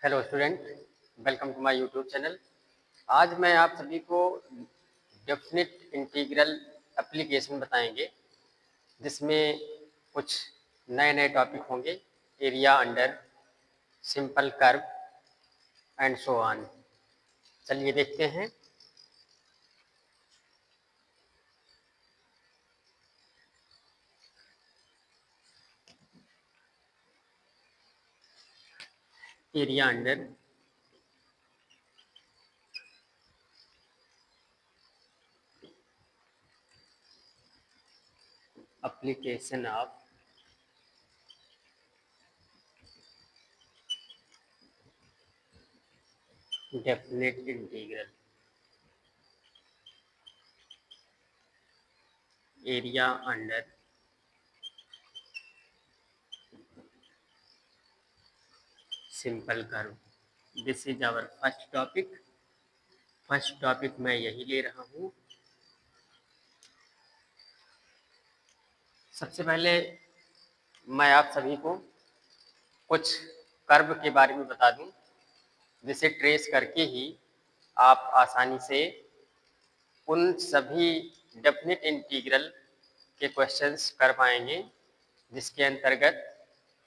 Hello student, welcome to my YouTube channel. आज मैं आप सभी को डेफिनिट इंटीग्रल एप्लीकेशन बताएंगे, जिसमें कुछ नए नए टॉपिक होंगे। Area under, simple curve and so on. चलिए देखते हैं। Area under application of definite integral. Area under simple curve, this is our first topic. First topic मैं यही ले रहा हूँ। सबसे पहले मैं आप सभी को कुछ कर्व के बारे में बता दूं, जिसे ट्रेस करके ही आप आसानी से उन सभी डेफिनिट इंटीग्रल के क्वेश्चंस कर पाएंगे, जिसके अंतर्गत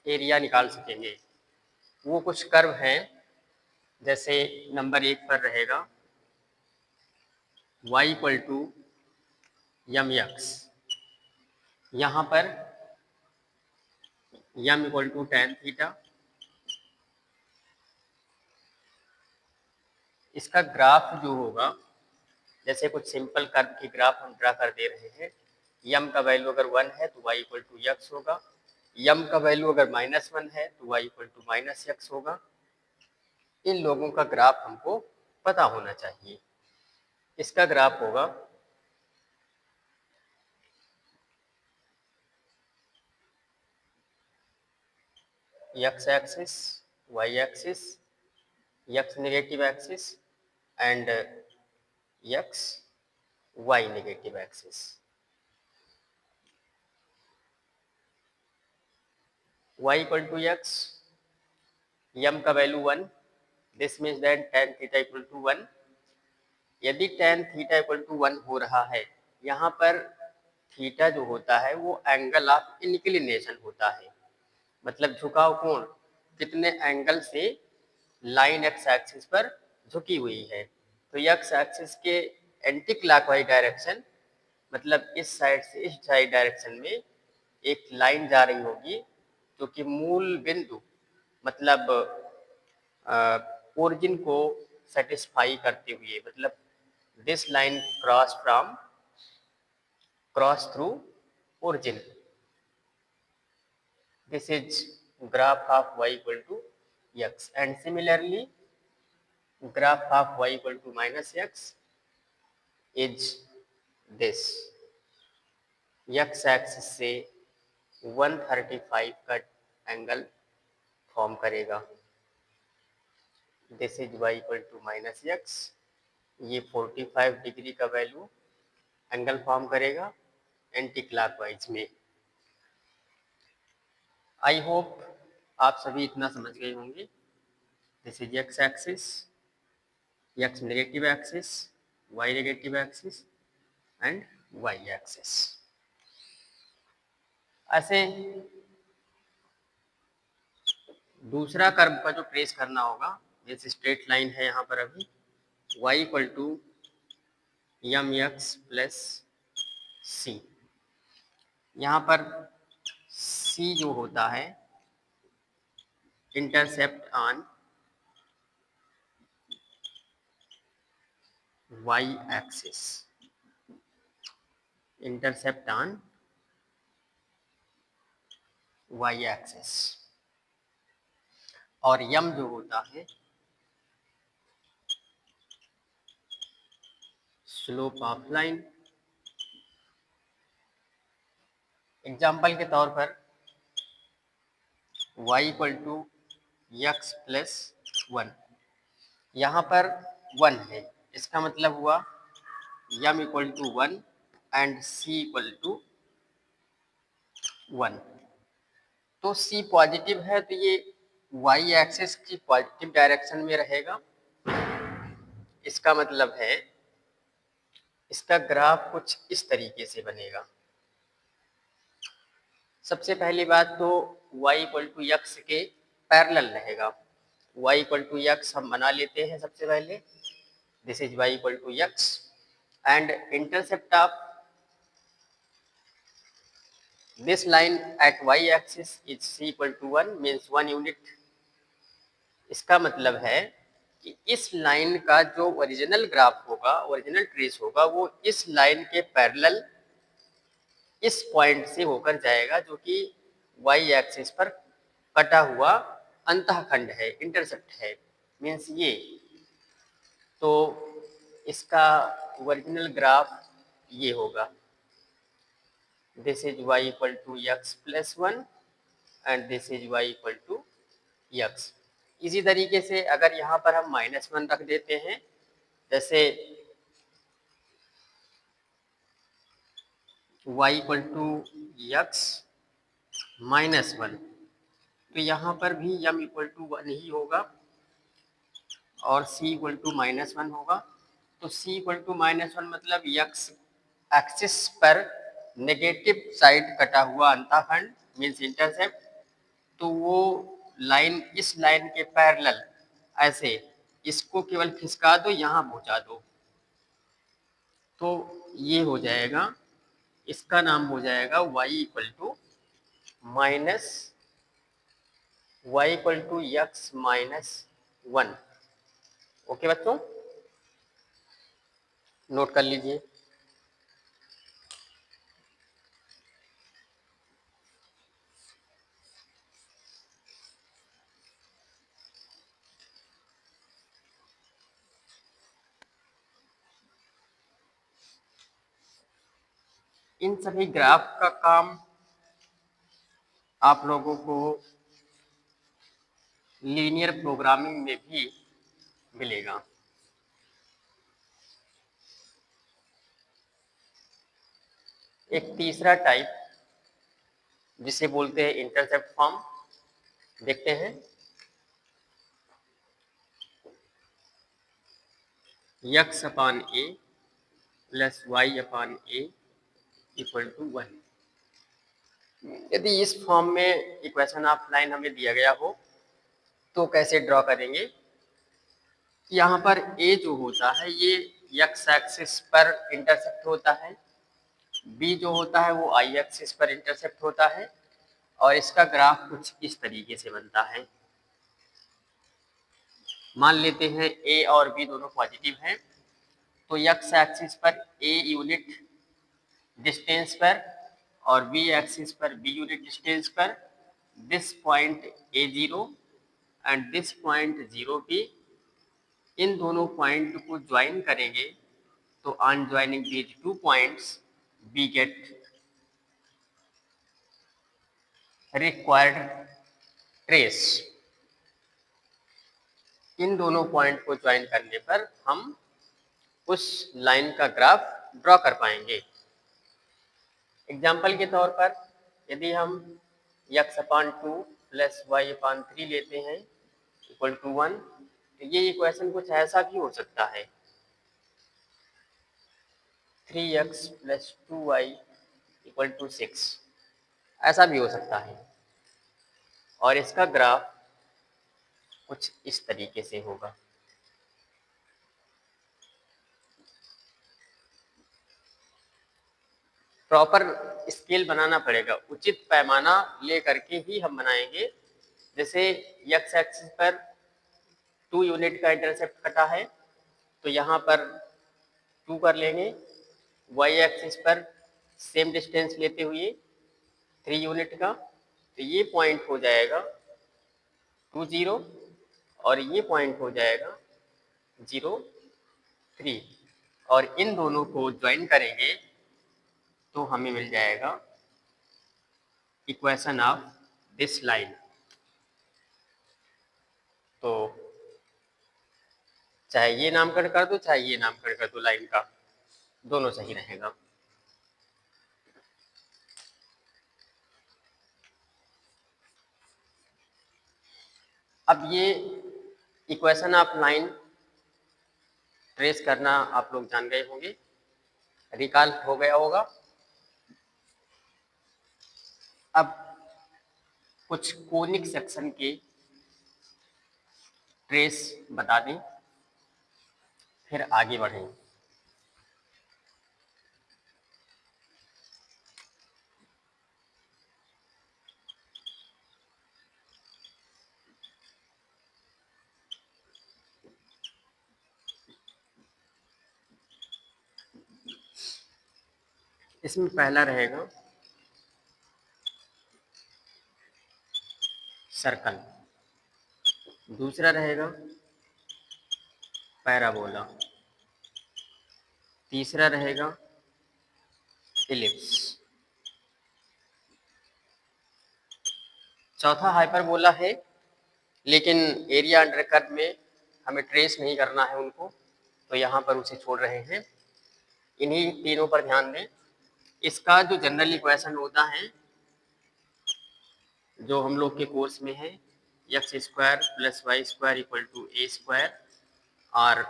एरिया निकाल सकेंगे। वो कुछ कर्व हैं, जैसे नंबर 1 पर रहेगा y इक्वल टू mx। यहाँ पर m equal to tan theta. इसका ग्राफ जो होगा, जैसे कुछ सिंपल कर्व की ग्राफ हम ड्रा कर दे रहे हैं। यम का वैल्यू अगर 1 है तो y इक्वल टू एक्स होगा। यम का वैल्यू अगर -1 है तो y equal to minus x होगा। इन लोगों का ग्राफ हमको पता होना चाहिए। इसका ग्राफ होगा x axis, y axis, x negative axis and x y negative axis. y equal to x, m का value 1, this means that tan theta equal to 1। यदि tan थीटा इक्वल टू 1 हो रहा है, यहाँ पर थीटा जो होता है वो एंगल ऑफ इंक्लिनेशन होता है, मतलब झुकाव कोण कितने एंगल से लाइन एक्स एक्सिस पर झुकी हुई है। तो एक्स एक्सिस के एंटी क्लॉकवाइज डायरेक्शन, मतलब इस साइड से इस साइड डायरेक्शन में एक लाइन जा रही होगी, जो कि मूल बिंदु मतलब ओरिजिन को सेटिस्फाई करते हुए, मतलब this line cross through origin. This is graph of y equal to x, and similarly graph of y equal to minus x is this। x axis से 135 का एंगल फॉर्म करेगा। This is y equal to minus x. ये 45 degree का value angle form करेगा anticlockwise में। I hope आप सभी इतना समझ गए होंगे। This is x axis, x negative axis, y negative axis and y axis. ऐसे दूसरा कर्व का जो ट्रेस करना होगा, जैसे स्ट्रेट लाइन है यहाँ पर अभी y equal to M X plus C. यहाँ पर c जो होता है intercept on y axis, intercept on y axis. और यम जो होता है स्लोप ऑफ लाइन। एग्जाम्पल के तौर पर y equal to x plus 1, यहाँ पर 1 है, इसका मतलब हुआ m equal to 1 and c equal to 1। तो c पॉजिटिव है तो ये वाई एक्सिस की पॉजिटिव डायरेक्शन में रहेगा। इसका मतलब है इसका ग्राफ कुछ इस तरीके से बनेगा। सबसे पहली बात तो y इक्वल टू यक्स के पैरेलल रहेगा। y इक्वल टू यक्स हम बना लेते हैं सबसे पहले। This is y equal to x and intercept of this line at y axis is c equal to 1 means 1 unit. इसका मतलब है कि इस लाइन का जो ओरिजिनल ग्राफ होगा, ओरिजिनल ट्रेस होगा, वो इस लाइन के पैरेलल इस पॉइंट से होकर जाएगा जो कि y एक्सिस पर कटा हुआ अंतःखंड है, इंटरसेप्ट है, मीन्स ये। तो इसका ओरिजिनल ग्राफ ये होगा। This is y equal to x plus 1 and this is y equal to x. इसी तरीके से अगर यहाँ पर हम -1 रख देते हैं, जैसे y इक्वल टू यक्स -1, तो यहाँ पर भी m इक्वल टू 1 ही होगा और c इक्वल टू -1 होगा। तो c इक्वल टू -1 मतलब यक्स एक्सिस पर नेगेटिव साइड कटा हुआ अंतःखंड मीन्स इंटरसेप्ट। तो वो लाइन इस लाइन के पैरेलल ऐसे इसको केवल खिसका दो, यहाँ पहुँचा दो, तो ये हो जाएगा, इसका नाम हो जाएगा y equal to minus y equal to x -1। Okay बच्चों, नोट कर लीजिए। इन सभी ग्राफ का काम आप लोगों को लीनियर प्रोग्रामिंग में भी मिलेगा। एक तीसरा टाइप जिसे बोलते हैं इंटरसेप्ट फॉर्म, देखते हैं। X upon a plus y upon a equal to 1। यदि इस फॉर्म में इक्वेशन ऑफ लाइन हमें दिया गया हो तो कैसे ड्रॉ करेंगे? यहाँ पर a जो होता है ये x एक्सिस पर इंटरसेप्ट होता है, b जो होता है वो y एक्सिस पर इंटरसेप्ट होता है और इसका ग्राफ कुछ इस तरीके से बनता है। मान लेते हैं a और b दोनों पॉजिटिव हैं, तो x एक्सिस पर a यूनिट डिस्टेंस पर और b एक्सिस पर b यूनिट डिस्टेंस पर this point a0 and this point 0p, इन दोनों पॉइंट को ज्वाइन करेंगे तो on joining these two points we get required trace. इन दोनों पॉइंट को ज्वाइन करने पर हम उस लाइन का ग्राफ ड्रॉ कर पाएंगे। एग्जाम्पल के तौर पर यदि हम x अपान 2 प्लस वाई अपान 3 लेते हैं इक्वल टू 1, तो ये इक्वेशन कुछ ऐसा भी हो सकता है, 3x plus 2y equal to 6, ऐसा भी हो सकता है। और इसका ग्राफ कुछ इस तरीके से होगा। प्रॉपर स्केल बनाना पड़ेगा, उचित पैमाना ले करके ही हम बनाएंगे। जैसे x एक्सिस पर 2 यूनिट का इंटरसेप्ट कटा है तो यहाँ पर 2 कर लेंगे, y एक्सिस पर सेम डिस्टेंस लेते हुए 3 यूनिट का, तो ये पॉइंट हो जाएगा 2 0 और ये पॉइंट हो जाएगा 0 3, और इन दोनों को ज्वाइन करेंगे तो हमें मिल जाएगा इक्वेशन ऑफ दिस लाइन। तो चाहे ये नामकरण कर दो चाहे ये नामकरण कर दो, लाइन का दोनों सही रहेगा। अब ये इक्वेशन ऑफ लाइन ट्रेस करना आप लोग जान गए होंगे, रिकॉल हो गया होगा। अब कुछ कोनिक सेक्शन के ट्रेस बता दें, फिर आगे बढ़ें। इसमें पहला रहेगा सर्कल, दूसरा रहेगा पैराबोला, तीसरा रहेगा इलिप्स, चौथा हाइपरबोला है, लेकिन एरिया अंडर कर्व में हमें ट्रेस नहीं करना है उनको, तो यहाँ पर उसे छोड़ रहे हैं। इन्हीं तीनों पर ध्यान दें। इसका जो जनरल इक्वेशन होता है जो हम लोग के कोर्स में है, X square plus Y square equal to A square और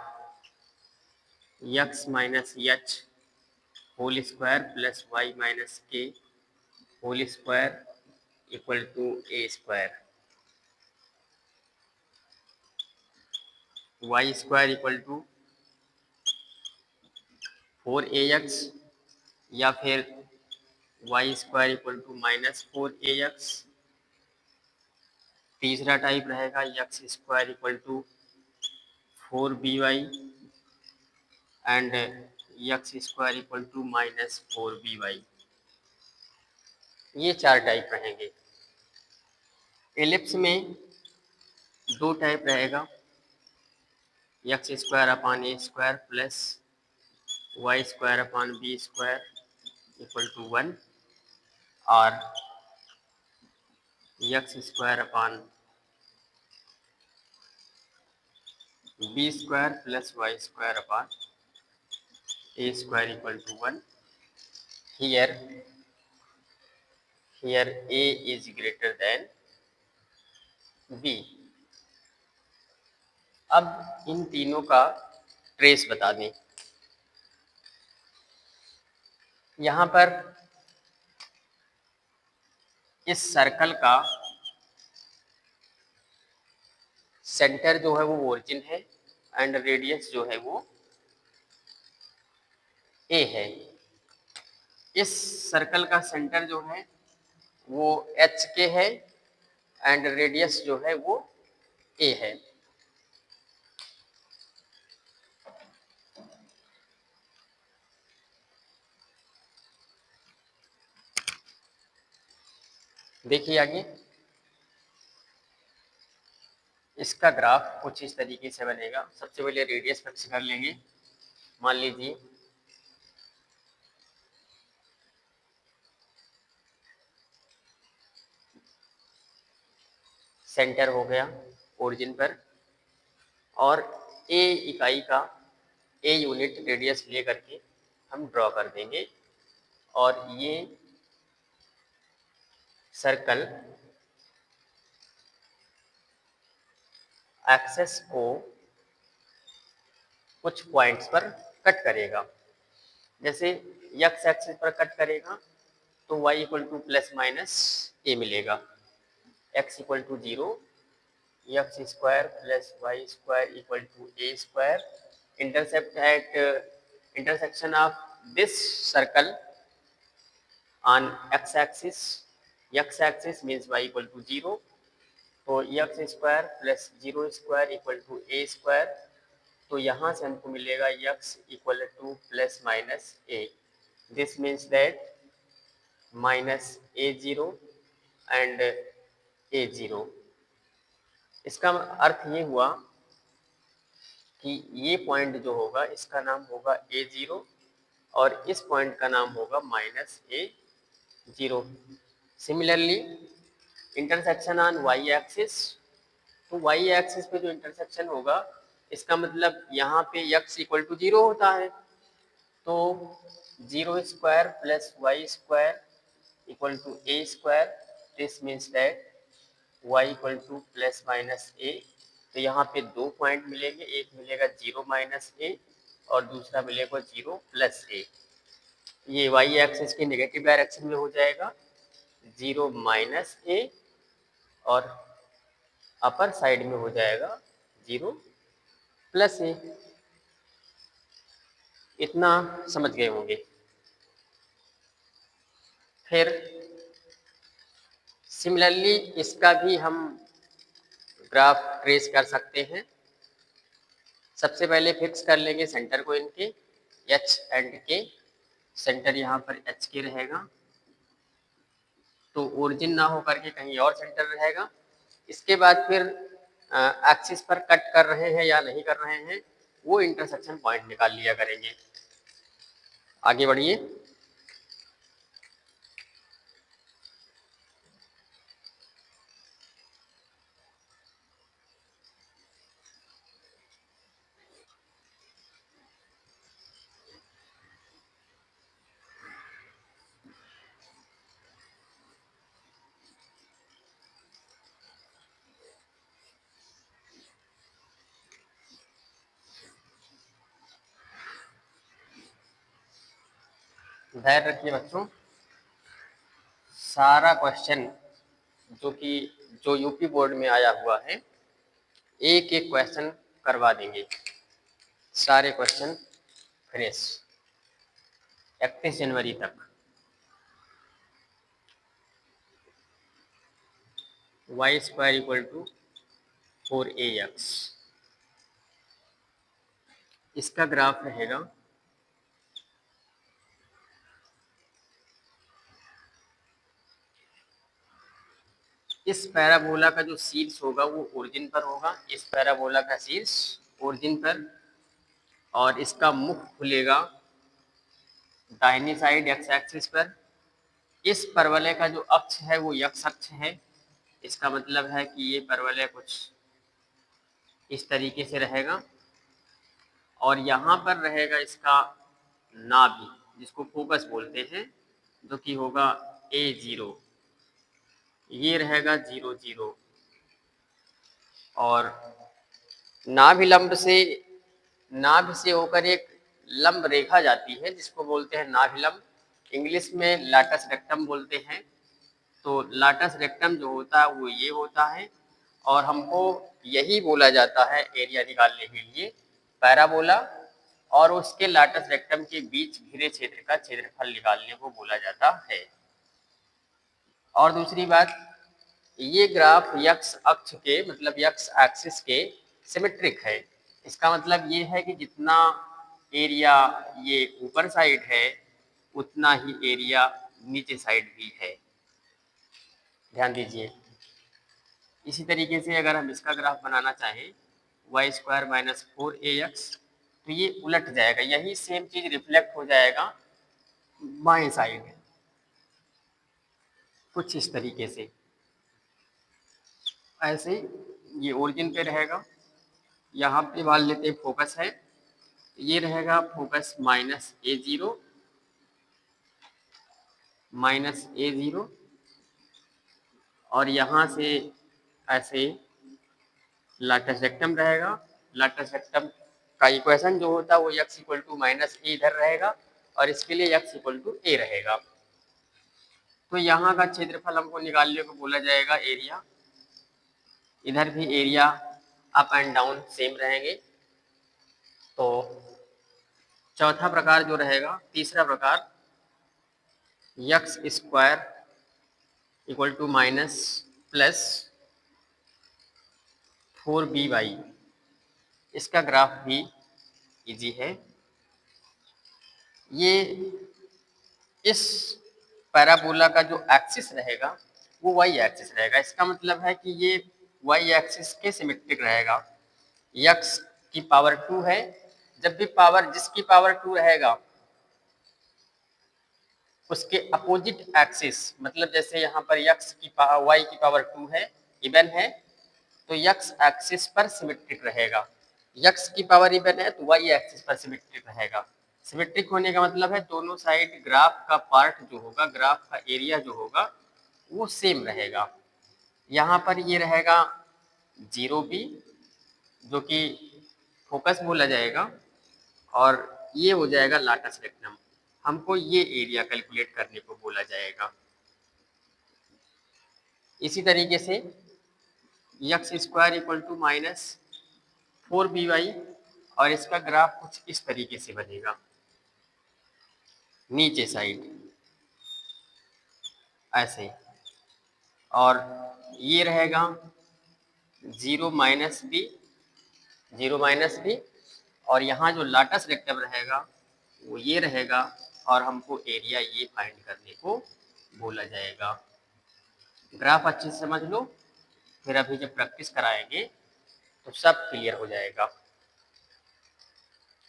X minus H whole square plus Y minus K whole square equal to A square, Y square equal to 4ax या फिर Y square equal to minus 4ax। तीसरा type रहेगा x square equal to 4by and X square equal to minus 4by। ये चार type रहेंगे। Ellipse में दो type रहेगा, x square upon a square plus Y square upon b square equal to 1 और x square upon b square plus Y square upon a square equal to 1। Here a is greater than b। अब इन तीनों का trace बता दें। यहाँ पर इस circle का सेंटर जो है वो ओरिजिन है एंड रेडियस जो है वो a है। इस सर्कल का सेंटर जो है वो h के है एंड रेडियस जो है वो a है। देखिए आगे इसका ग्राफ कुछ इस तरीके से बनेगा। सबसे पहले रेडियस फिक्स कर लेंगे। मान लीजिए सेंटर हो गया ओरिजिन पर और a इकाई का a यूनिट रेडियस ले करके हम ड्रॉ कर देंगे और ये सर्कल एक्सेस को कुछ पॉइंट्स पर कट करेगा। जैसे एक्स एक्सिस पर कट करेगा तो y equal to plus minus a मिलेगा, x equal to 0, x square plus Y square equal to A square. Intercept at intersection of this circle on x axis means y equal to 0, तो x square plus 0 square equal to A square. तो यहाँ से हमको मिलेगा x equal to plus minus a, this means that minus a0 and a0। इसका अर्थ ये हुआ कि ये पॉइंट जो होगा इसका नाम होगा a0 और इस पॉइंट का नाम होगा minus a0। Similarly intersection on y axis, तो वाई एक्सिस पे जो इंटरसेक्शन होगा इसका मतलब यहाँ पे x इक्वल टू 0 होता है, तो 0 square plus Y square equal to A square, this means that y equal to plus minus A, तो यहाँ पे 2 पॉइंट मिलेंगे, एक मिलेगा 0 माइनस ए और दूसरा मिलेगा 0 प्लस ए। ये y एक्सिस के नेगेटिव डायरेक्शन में हो जाएगा 0 माइनस ए और अपर साइड में हो जाएगा 0 प्लस ए। इतना समझ गए होंगे। फिर सिमिलरली इसका भी हम ग्राफ ट्रेस कर सकते हैं। सबसे पहले फिक्स कर लेंगे सेंटर को इनके, एच एंड के। सेंटर यहाँ पर एच के रहेगा, तो ओरिजिन ना हो करके कहीं और सेंटर रहेगा। इसके बाद फिर एक्सिस पर कट कर रहे हैं या नहीं कर रहे हैं, वो इंटरसेक्शन पॉइंट निकाल लिया करेंगे। आगे बढ़िए। धैर्य रखिए बच्चों, सारा क्वेश्चन जो यूपी बोर्ड में आया हुआ है, एक एक क्वेश्चन करवा देंगे, सारे क्वेश्चन फ्रेश 31 जनवरी तक। Y square equal to 4ax, इसका ग्राफ रहेगा इस पैराबोला का जो शीर्ष होगा वो ओरिजिन पर होगा, इस पैराबोला का शीर्ष ओरिजिन पर, और इसका मुख खुलेगा दाहिनी साइड एक्स एक्सिस पर। इस परवलय का जो अक्ष है वो यक्ष अक्ष है। इसका मतलब है कि ये परवलय कुछ इस तरीके से रहेगा, और यहाँ पर रहेगा इसका नाभि, जिसको फोकस बोलते हैं, जो कि होगा A0। ये रहेगा 0 0, और नाभि से होकर एक लंब रेखा जाती है जिसको बोलते हैं नाभिलंब, इंग्लिश में लाटस रेक्टम बोलते हैं। तो लाटस रेक्टम जो होता है वो ये होता है, और हमको यही बोला जाता है एरिया निकालने के लिए पैराबोला, और उसके लाटस रेक्टम के बीच घिरे क्षेत्र का क्षेत्रफल निकालने को बोला जाता है। और दूसरी बात, ये ग्राफ यक्स अक्ष के मतलब यक्स एक्सिस के सिमेट्रिक है। इसका मतलब ये है कि जितना एरिया ये ऊपर साइड है उतना ही एरिया नीचे साइड भी है, ध्यान दीजिए। इसी तरीके से अगर हम इसका ग्राफ बनाना चाहें वाई स्क्वायर माइनस 4ax, तो ये उलट जाएगा, यही सेम चीज रिफ्लेक्ट हो जाएगा बाएं साइड, कुछ इस तरीके से। ऐसे ही ये ओरिजिन पे रहेगा, यहाँ पे मान लेते हैं फोकस है, ये रहेगा फोकस -a0 -a0, और यहाँ से ऐसे लाटस रेक्टम रहेगा। लाटस रेक्टम का इक्वेशन जो होता है वो x इक्वल टू माइनस ए इधर रहेगा, और इसके लिए x इक्वल टू ए रहेगा। तो यहाँ का क्षेत्रफल हमको निकालने को बोला जाएगा एरिया। इधर भी area up and down same रहेंगे। तो चौथा प्रकार जो रहेगा, तीसरा प्रकार, x square equal to minus plus 4by, इसका ग्राफ भी इजी है। ये इस पैराबोला का जो एक्सिस रहेगा वो वाई एक्सिस रहेगा। इसका मतलब है कि ये वाई एक्सिस के सिमेट्रिक रहेगा। यक्स की पावर 2 है, जब भी जिसकी पावर 2 रहेगा उसके अपोजिट एक्सिस, मतलब जैसे यहाँ पर यक्स की वाई की पावर 2 है, इवन है, तो यक्स एक्सिस पर सिमेट्रिक रहेगा। यक्स की पावर इवन है तो वाई एक्सिस पर सिमेट्रिक रहेगा। सिमेट्रिक होने का मतलब है दोनों साइड ग्राफ का पार्ट जो होगा, ग्राफ का एरिया जो होगा वो सेम रहेगा। यहाँ पर ये रहेगा 0b जो कि फोकस बोला जाएगा, और ये हो जाएगा लाटस रेक्टम। हमको ये एरिया कैलकुलेट करने को बोला जाएगा। इसी तरीके से x square equal to minus 4by, और इसका ग्राफ कुछ इस तरीके से बनेगा, नीचे साइड ऐसे, और ये रहेगा 0 - b, और यहाँ जो लाटस रेक्टम रहेगा वो ये रहेगा, और हमको एरिया ये फाइंड करने को बोला जाएगा। ग्राफ अच्छे से समझ लो, फिर अभी जब प्रैक्टिस कराएंगे तो सब क्लियर हो जाएगा।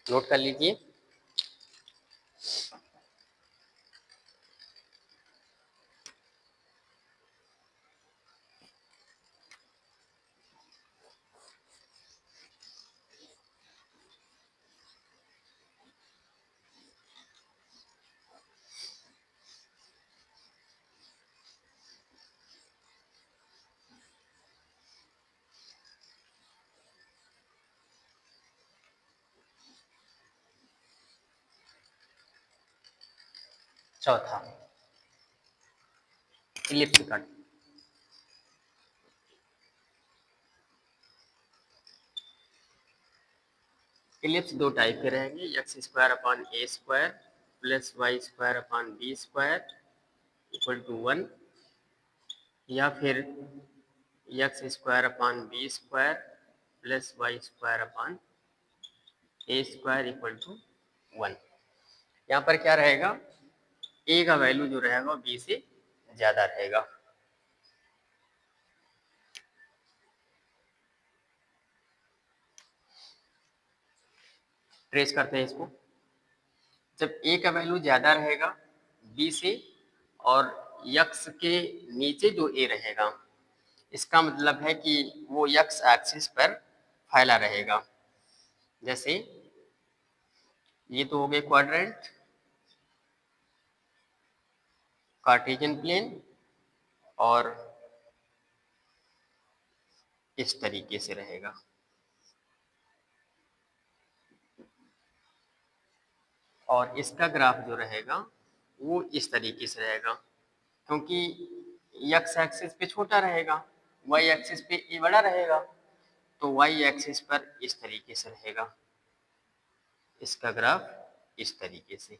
नोट कर लीजिए। चौथा, इलिप्स कट। इलिप्स दो टाइप के रहेंगे, x square upon a square plus Y square upon b square equal to 1, या फिर x square upon b square plus Y square upon a square equal to 1। यहाँ पर क्या रहेगा, ए का वैल्यू जो रहेगा वो बी से ज़्यादा रहेगा। ट्रेस करते हैं इसको। जब ए का वैल्यू ज़्यादा रहेगा बी से, और यक्स के नीचे जो ए रहेगा, इसका मतलब है कि वो यक्स एक्सिस पर फैला रहेगा। जैसे ये तो हो गए क्वाड्रेंट, कार्टेशियन प्लेन, और इस तरीके से रहेगा। और इसका ग्राफ जो रहेगा वो इस तरीके से रहेगा, क्योंकि एक्स एक्सिस पे छोटा रहेगा, वाई एक्सिस पे ए बड़ा रहेगा, तो वाई एक्सिस पर इस तरीके से रहेगा। इसका ग्राफ इस तरीके से।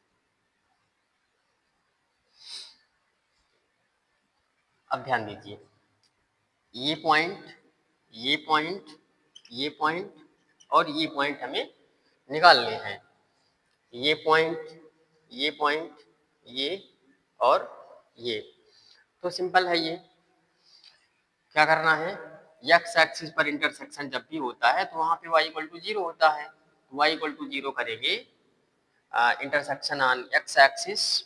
अब ध्यान दीजिए, ये पॉइंट, ये पॉइंट, ये पॉइंट और ये पॉइंट हमें निकालने हैं। ये पॉइंट, ये पॉइंट, ये और ये। तो सिंपल है, ये क्या करना है, एक्स एक्सिस पर इंटरसेक्शन जब भी होता है तो वहाँ पे y इक्वल टू 0 होता है। y इक्वल टू 0 करेंगे intersection on X axis,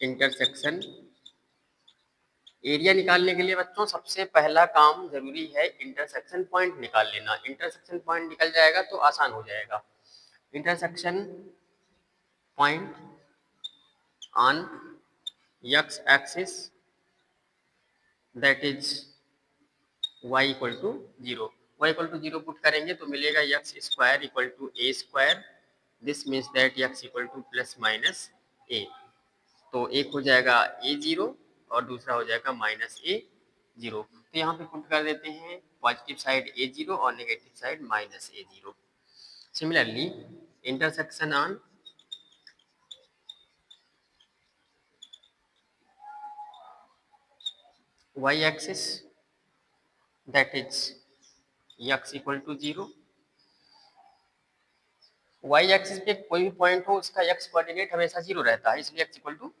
intersection. Area निकालने के लिए बच्चों सबसे पहला काम जरूरी है इंटरसेक्शन पॉइंट निकाल लेना। इंटरसेक्शन पॉइंट निकल जाएगा तो आसान हो जाएगा। Intersection point on X axis that is y equal to 0। y equal to 0 put करेंगे तो मिलेगा X square equal to A square. This means that X equal to plus minus A. तो एक हो जाएगा a0 और दूसरा हो जाएगा माइनस a0। तो यहाँ पे पुट कर देते हैं पॉजिटिव साइड a0 और negative side minus a0। Similarly intersection on y axis that is x equal to 0। y axis पे कोई भी पॉइंट हो उसका x कोऑर्डिनेट हमेशा 0 रहता है, इसलिए x equal to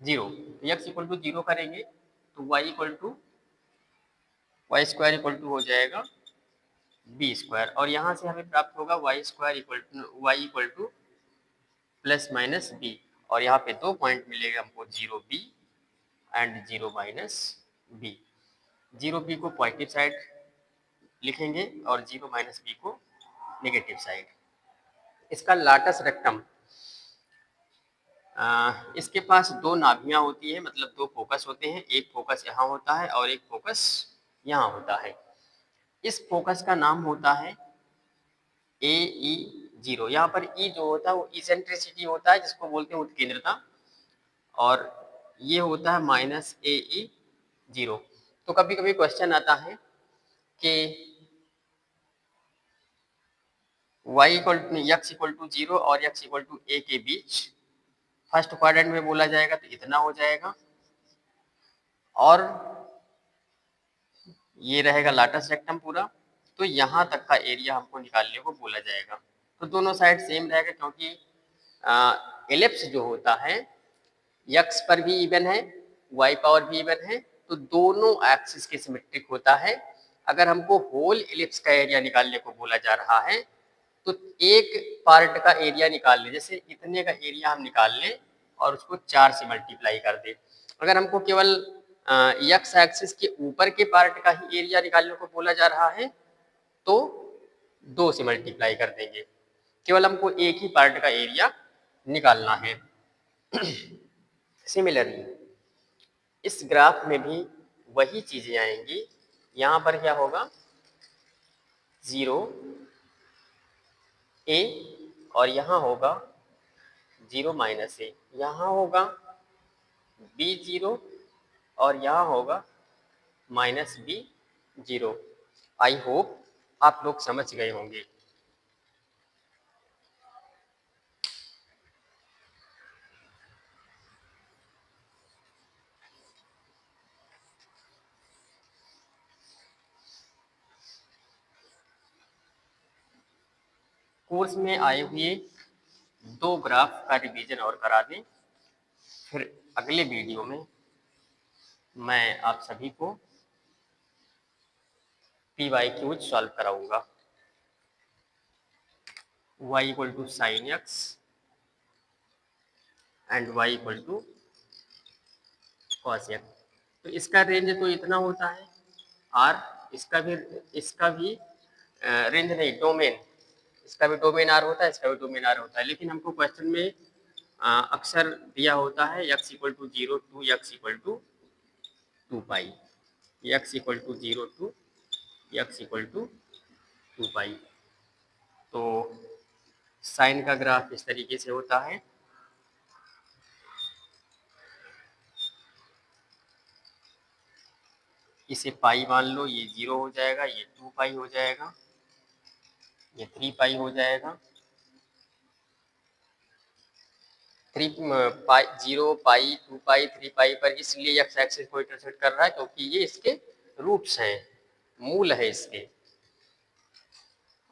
0। x equal to 0 करेंगे तो y equal to y square equal to हो जाएगा बी स्क्वायर, और यहाँ से हमें प्राप्त होगा y square equal to plus minus b, और यहाँ पे दो पॉइंट मिलेगा हमको 0b and 0 minus B. 0b को पॉजिटिव साइड लिखेंगे और 0 माइनस बी को नेगेटिव साइड। इसका लाटस रेक्टम इसके पास दो नाभियाँ होती है, मतलब दो फोकस होते हैं, एक फोकस यहाँ होता है और एक फोकस यहाँ होता है। इस फोकस का नाम होता है AE0। यहाँ पर E जो होता है वो इसेंट्रिसिटी होता है, जिसको बोलते हैं उत्केंद्रता, और ये होता है -AE0। तो कभी कभी क्वेश्चन आता है कि x = 0 और x = a के बीच फर्स्ट क्वाड्रेंट में बोला जाएगा तो इतना हो जाएगा, और ये रहेगा लाटस रेक्टम पूरा, तो यहाँ तक का एरिया हमको निकालने को बोला जाएगा। तो दोनों साइड सेम रहेगा, क्योंकि एलिप्स जो होता है x पर भी इवन है, y पावर भी इवन है, तो दोनों एक्सिस के सिमेट्रिक होता है। अगर हमको होल एलिप्स का एरिया निकालने को बोला जा रहा है तो एक पार्ट का एरिया निकाल लें, जैसे इतने का एरिया हम निकाल लें और उसको 4 से मल्टीप्लाई कर दें। अगर हमको केवल x एक्सिस के ऊपर के पार्ट का ही एरिया निकालने को बोला जा रहा है तो 2 से मल्टीप्लाई कर देंगे। केवल हमको एक ही पार्ट का एरिया निकालना है। सिमिलरली इस ग्राफ में भी वही चीजें आएंगी। यहाँ पर क्या होगा, 0 a, और यहाँ होगा 0 - a, यहाँ होगा B0 और यहाँ होगा -B0। आई होप आप लोग समझ गए होंगे। कोर्स में आए हुए 2 ग्राफ का रिवीजन और करा दें, फिर अगले वीडियो में मैं आप सभी को PYQ सॉल्व कराऊंगा। y = sin x and y = cos x। तो इसका रेंज तो इतना होता है r, इसका भी रेंज नहीं, डोमेन, इसका भी डोमेन r होता है, इसका भी डोमेन r होता है। लेकिन हमको क्वेश्चन में अक्सर दिया होता है x = 0 to x = 2π, x = 0 to x = 2π। तो साइन का ग्राफ इस तरीके से होता है। इसे पाई मान लो, ये 0 हो जाएगा, ये 2π हो जाएगा, ये 3π हो जाएगा। 0 पाई 2π 3π पर इसलिए x एक्सिस को इंटरसेक्ट कर रहा है क्योंकि ये इसके रूट्स हैं, मूल है इसके।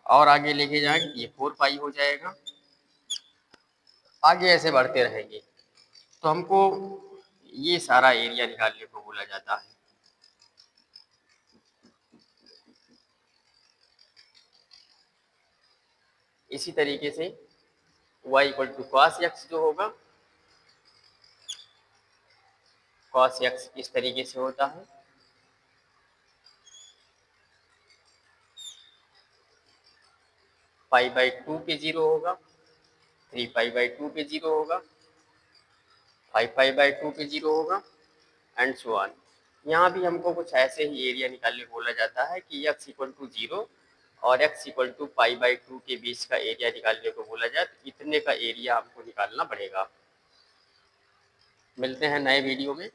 और आगे लेके जाएंगे ये 4π हो जाएगा, आगे ऐसे बढ़ते रहेंगे। तो हमको ये सारा एरिया निकालने को बोला जाता है। इसी तरीके से y = cos x जो होगा, cos x इस तरीके से होता है, π/2 पे 0 होगा, 3π/2 पे 0 होगा, 5π/2 पे 0 होगा, एंड सो ऑन। यहाँ भी हमको कुछ ऐसे ही एरिया निकालने को बोला जाता है कि x = 0 और x = π/2 के बीच का एरिया निकालने को बोला जाए, तो इतने का एरिया हमको निकालना पड़ेगा। मिलते हैं नए वीडियो में।